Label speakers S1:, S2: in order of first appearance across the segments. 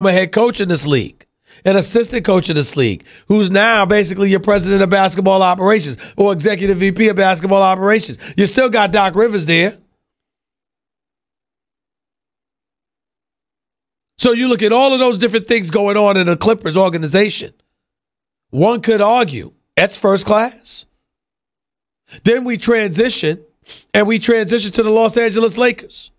S1: a head coach in this league, an assistant coach in this league, who's now basically your president of basketball operations or executive VP of basketball operations. You still got Doc Rivers there. So you look at all of those different things going on in the Clippers organization. One could argue that's first class. Then we transition to the Los Angeles Lakers.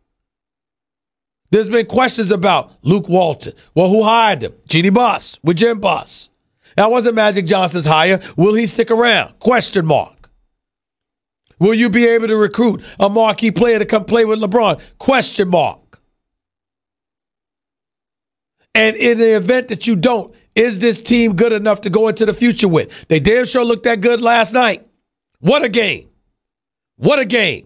S1: There's been questions about Luke Walton. Well, who hired him? Jeannie Buss with Jim Buss. That wasn't Magic Johnson's hire. Will he stick around? Question mark. Will you be able to recruit a marquee player to come play with LeBron? Question mark. And in the event that you don't, is this team good enough to go into the future with? They damn sure looked that good last night. What a game. What a game.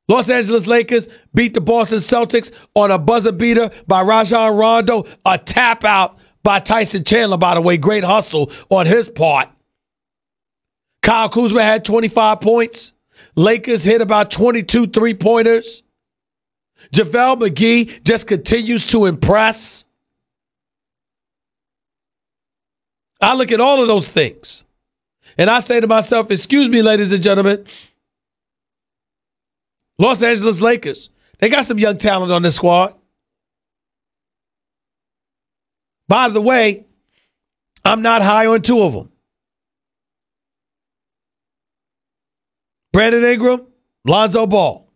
S1: Los Angeles Lakers beat the Boston Celtics on a buzzer beater by Rajon Rondo. A tap out by Tyson Chandler, by the way. Great hustle on his part. Kyle Kuzma had 25 points. Lakers hit about 22 three-pointers. JaVale McGee just continues to impress. I look at all of those things, and I say to myself, excuse me, ladies and gentlemen, Los Angeles Lakers, they got some young talent on this squad. By the way, I'm not high on two of them. Brandon Ingram, Lonzo Ball.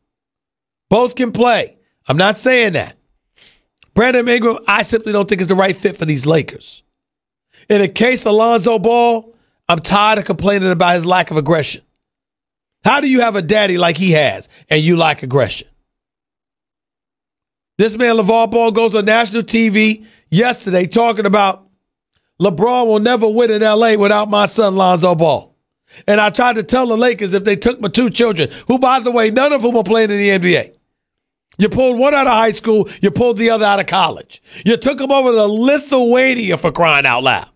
S1: Both can play. I'm not saying that. Brandon Ingram, I simply don't think is the right fit for these Lakers. In the case of Lonzo Ball, I'm tired of complaining about his lack of aggression. How do you have a daddy like he has and you lack aggression? This man, LeVar Ball, goes on national TV yesterday talking about LeBron will never win in L.A. without my son, Lonzo Ball. And I tried to tell the Lakers if they took my two children, who, by the way, none of whom are playing in the NBA. You pulled one out of high school, you pulled the other out of college. You took them over to Lithuania, for crying out loud.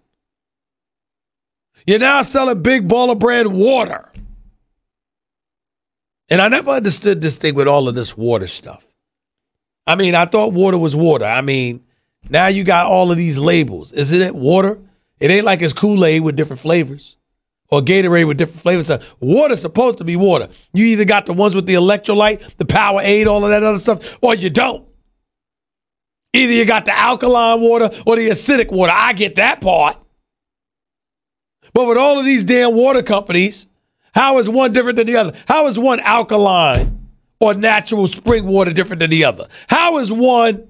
S1: You're now selling big baller brand water. And I never understood this thing with all of this water stuff. I mean, I thought water was water. I mean, now you got all of these labels. Isn't it water? It ain't like it's Kool-Aid with different flavors or Gatorade with different flavors. Water's supposed to be water. You either got the ones with the electrolyte, the Powerade, all of that other stuff, or you don't. Either you got the alkaline water or the acidic water. I get that part. But with all of these damn water companies, how is one different than the other? How is one alkaline or natural spring water different than the other? How is one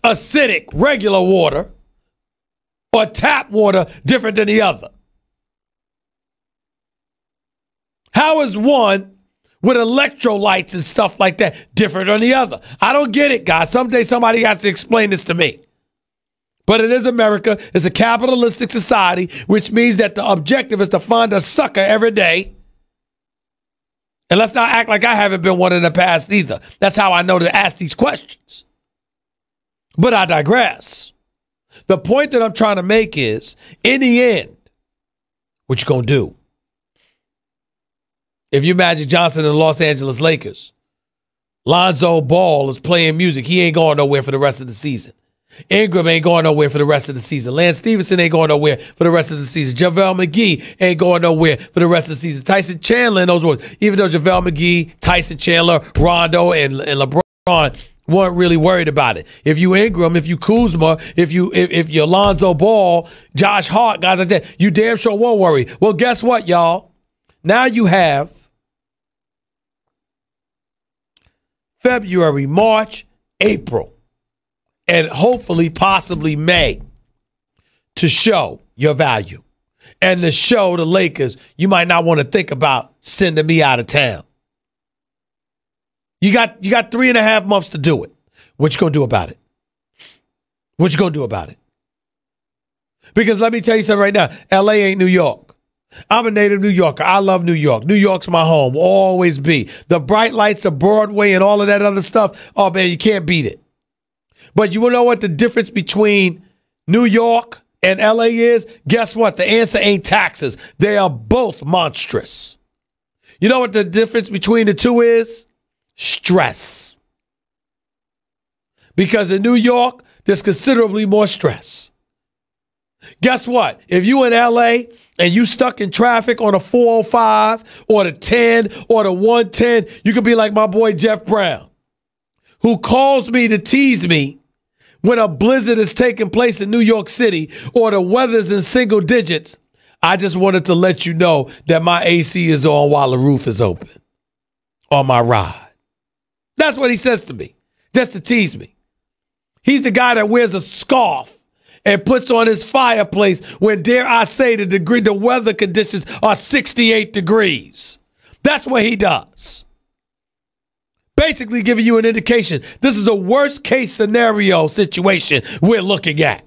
S1: acidic, regular water, or tap water different than the other? How is one with electrolytes and stuff like that different than the other? I don't get it, guys. Someday somebody has to explain this to me. But it is America. It's a capitalistic society, which means that the objective is to find a sucker every day. And let's not act like I haven't been one in the past either. That's how I know to ask these questions. But I digress. The point that I'm trying to make is, in the end, what you gonna do? If you're Magic Johnson and the Los Angeles Lakers, Lonzo Ball is playing music. He ain't going nowhere for the rest of the season. Ingram ain't going nowhere for the rest of the season. Lance Stevenson ain't going nowhere for the rest of the season. JaVale McGee ain't going nowhere for the rest of the season. Tyson Chandler in those words, even though JaVale McGee, Tyson Chandler, Rondo, and LeBron weren't really worried about it. If you Ingram, if you Kuzma, if you're Lonzo Ball, Josh Hart, guys like that, you damn sure won't worry. Well, guess what, y'all? Now you have February, March, April, and hopefully, possibly May to show your value and to show the Lakers you might not want to think about sending me out of town. You got 3.5 months to do it. What you gonna do about it? What you gonna do about it? Because let me tell you something right now. LA ain't New York. I'm a native New Yorker. I love New York. New York's my home. Will always be. The bright lights of Broadway and all of that other stuff, oh man, you can't beat it. But you know what the difference between New York and LA is? Guess what? The answer ain't taxes. They are both monstrous. You know what the difference between the two is? Stress. Because in New York, there's considerably more stress. Guess what? If you in LA and you stuck in traffic on a 405 or the 10 or the 110, you could be like my boy Jeff Brown, who calls me to tease me when a blizzard is taking place in New York City or the weather's in single digits. I just wanted to let you know that my AC is on while the roof is open on my ride. That's what he says to me, just to tease me. He's the guy that wears a scarf and puts on his fireplace when, dare I say, the weather conditions are 68 degrees. That's what he does. Basically giving you an indication this is a worst case scenario situation we're looking at.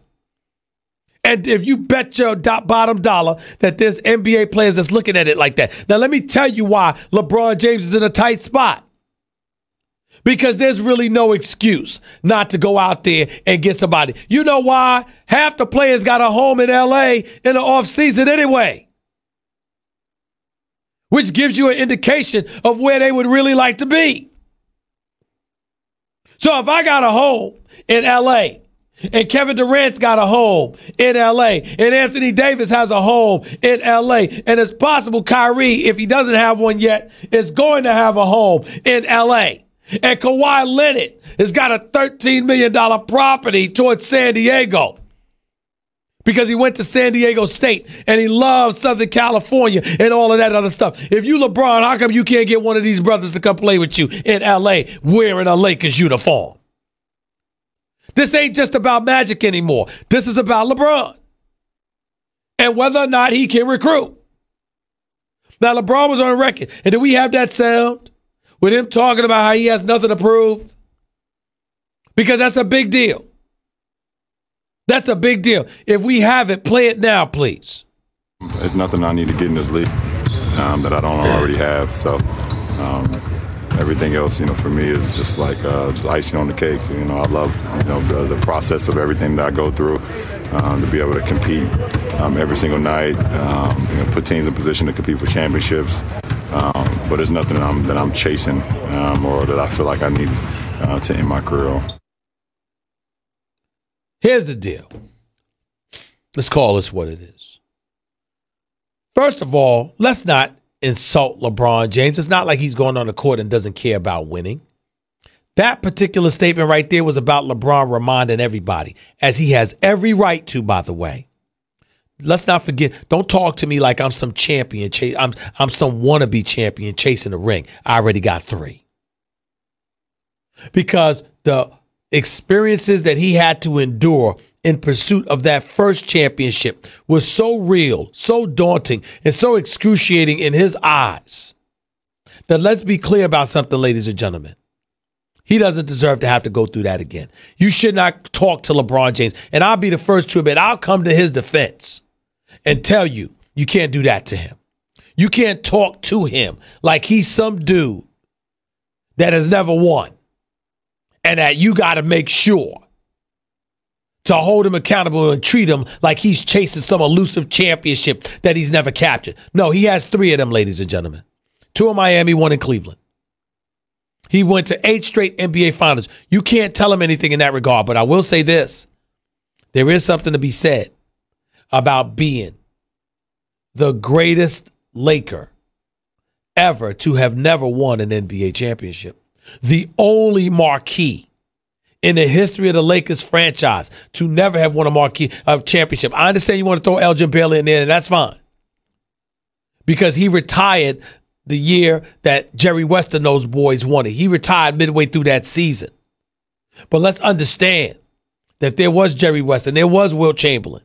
S1: And if you bet your bottom dollar that there's NBA players that's looking at it like that. Now, let me tell you why LeBron James is in a tight spot. Because there's really no excuse not to go out there and get somebody. You know why? Half the players got a home in L.A. in the offseason anyway. Which gives you an indication of where they would really like to be. So if I got a home in L.A., and Kevin Durant's got a home in L.A., and Anthony Davis has a home in L.A., and it's possible Kyrie, if he doesn't have one yet, is going to have a home in L.A., and Kawhi Leonard has got a $13 million property towards San Diego because he went to San Diego State and he loves Southern California and all of that other stuff. If you LeBron, how come you can't get one of these brothers to come play with you in L.A. wearing a Lakers uniform? This ain't just about Magic anymore. This is about LeBron and whether or not he can recruit. Now, LeBron was on the record, and did we have that sound with him talking about how he has nothing to prove? Because that's a big deal. That's a big deal. If we have it, play it now, please.
S2: It's nothing I need to get in this league that I don't already have. So everything else, for me is just like just icing on the cake. I love, the process of everything that I go through to be able to compete every single night, put teams in position to compete for championships. But there's nothing that I'm chasing or that I feel like I need to end my career on.
S1: Here's the deal. Let's call this what it is. First of all, let's not insult LeBron James. It's not like he's going on the court and doesn't care about winning. That particular statement right there was about LeBron reminding everybody, as he has every right to, by the way. Let's not forget, don't talk to me like I'm some champion. I'm some wannabe champion chasing the ring. I already got 3. Because the experiences that he had to endure in pursuit of that first championship was so real, so daunting, and so excruciating in his eyes that let's be clear about something, ladies and gentlemen. He doesn't deserve to have to go through that again. You should not talk to LeBron James. And I'll be the first to admit, I'll come to his defense and tell you, you can't do that to him. You can't talk to him like he's some dude that has never won and that you got to make sure to hold him accountable and treat him like he's chasing some elusive championship that he's never captured. No, he has 3 of them, ladies and gentlemen. 2 in Miami, 1 in Cleveland. He went to 8 straight NBA Finals. You can't tell him anything in that regard, but I will say this. There is something to be said about being the greatest Laker ever to have never won an NBA championship. The only marquee in the history of the Lakers franchise to never have won a marquee of championship. I understand you want to throw Elgin Baylor in there, and that's fine. Because he retired the year that Jerry West and those boys won it. He retired midway through that season. But let's understand that there was Jerry West and there was Wilt Chamberlain.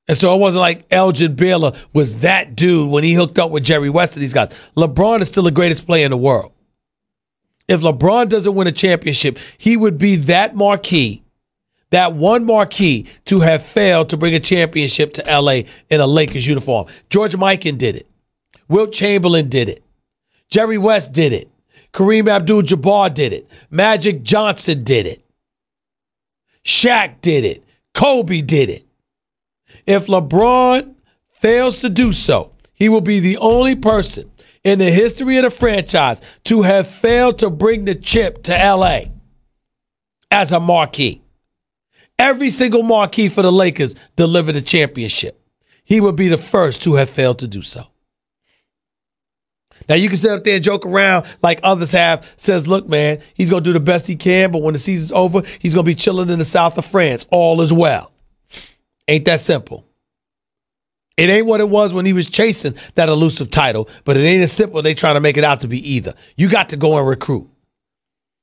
S1: And so it wasn't like Elgin Baylor was that dude when he hooked up with Jerry West and these guys. LeBron is still the greatest player in the world. If LeBron doesn't win a championship, he would be that marquee, that one marquee to have failed to bring a championship to L.A. in a Lakers uniform. George Mikan did it. Wilt Chamberlain did it. Jerry West did it. Kareem Abdul-Jabbar did it. Magic Johnson did it. Shaq did it. Kobe did it. If LeBron fails to do so, he will be the only person in the history of the franchise to have failed to bring the chip to L.A. as a marquee. Every single marquee for the Lakers delivered a championship. He would be the first to have failed to do so. Now, you can sit up there and joke around like others have. Says, look, man, he's going to do the best he can, but when the season's over, he's going to be chilling in the south of France. All is well. Ain't that simple. It ain't what it was when he was chasing that elusive title, but it ain't as simple as they trying to make it out to be either. You got to go and recruit.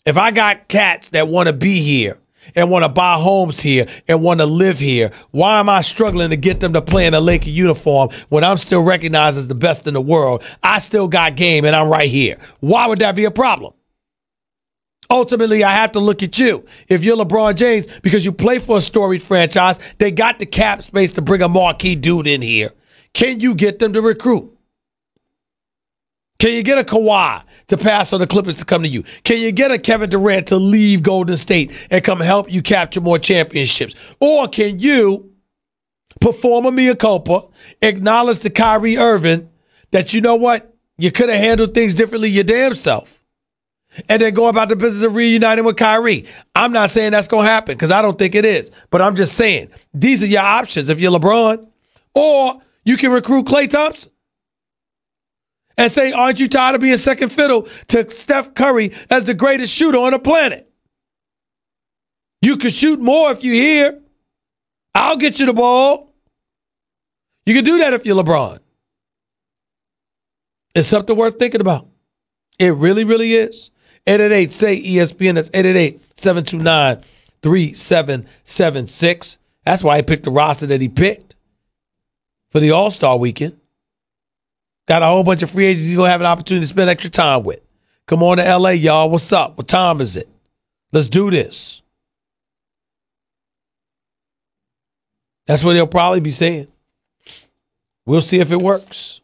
S1: If I got cats that want to be here and want to buy homes here and want to live here, why am I struggling to get them to play in a Laker uniform when I'm still recognized as the best in the world? I still got game and I'm right here. Why would that be a problem? Ultimately, I have to look at you. If you're LeBron James, because you play for a storied franchise, they got the cap space to bring a marquee dude in here. Can you get them to recruit? Can you get a Kawhi to pass on the Clippers to come to you? Can you get a Kevin Durant to leave Golden State and come help you capture more championships? Or can you perform a mea culpa, acknowledge to Kyrie Irving that, you know what, you could have handled things differently your damn self, and then go about the business of reuniting with Kyrie? I'm not saying that's going to happen because I don't think it is. But I'm just saying, these are your options if you're LeBron. Or you can recruit Klay Thompson and say, aren't you tired of being second fiddle to Steph Curry as the greatest shooter on the planet? You can shoot more if you're here. I'll get you the ball. You can do that if you're LeBron. It's something worth thinking about. It really, really is. 888-SAY-ESPN. That's 888-729-3776. That's why he picked the roster that he picked for the All-Star weekend. Got a whole bunch of free agents he's going to have an opportunity to spend extra time with. Come on to L.A., y'all. What's up? What time is it? Let's do this. That's what he'll probably be saying. We'll see if it works.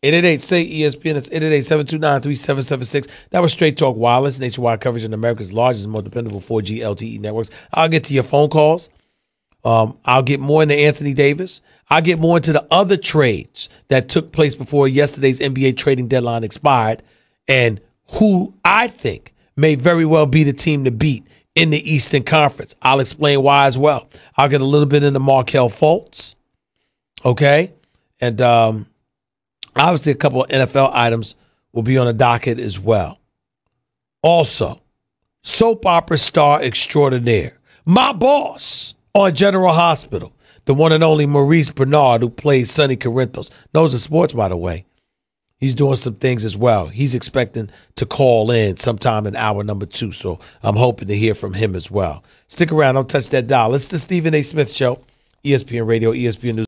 S1: 888-SAY-ESPN. That's 888-729-3776. That was Straight Talk Wireless, nationwide coverage on America's largest and most dependable 4G LTE networks. I'll get to your phone calls. I'll get more into Anthony Davis. I'll get more into the other trades that took place before yesterday's NBA trading deadline expired and who I think may very well be the team to beat in the Eastern Conference. I'll explain why as well. I'll get a little bit into Markelle Fultz. Okay? And obviously, a couple of NFL items will be on the docket as well. Also, soap opera star extraordinaire, my boss on General Hospital, the one and only Maurice Bernard, who plays Sonny Corinthos. Knows the sports, by the way. He's doing some things as well. He's expecting to call in sometime in hour number 2, so I'm hoping to hear from him as well. Stick around. Don't touch that dial. It's the Stephen A. Smith Show, ESPN Radio, ESPN News.